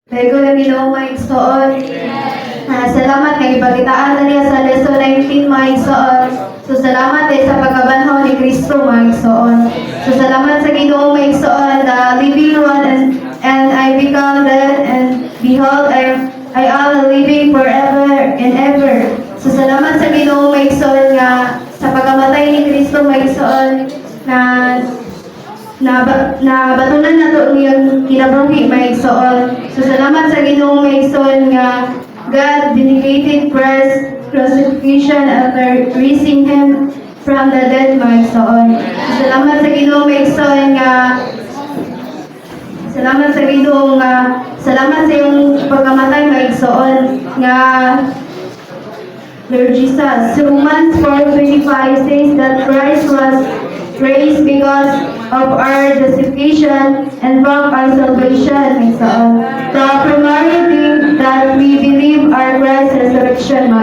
Bago na Ginoo maigsoon. Salamat nga ipagitaan na niya sa lesson 19 maigsoon. So salamat sa pagkabanhaw ni Kristo maigsoon. So salamat sa Ginoo maigsoon, the living one, and I become dead, and behold I am living forever and ever. So salamat sa Ginoo maigsoon nga sa pagkamatay ni Kristo maigsoon na batunan na to niyang kinabuhi maigsoon. So salamat sa Ginoo maigsoon nga God vindicated Christ's crucifixion after raising him from the dead maigsoon. So salamat sa Ginoo maigsoon nga salamat sa Ginoo nga salamat sa iyong pagkamatay maigsoon nga Lord Jesus. Romans 4:25 says that Christ was raised because of our justification and from our salvation. So, the primary thing that we believe are Christ's resurrection.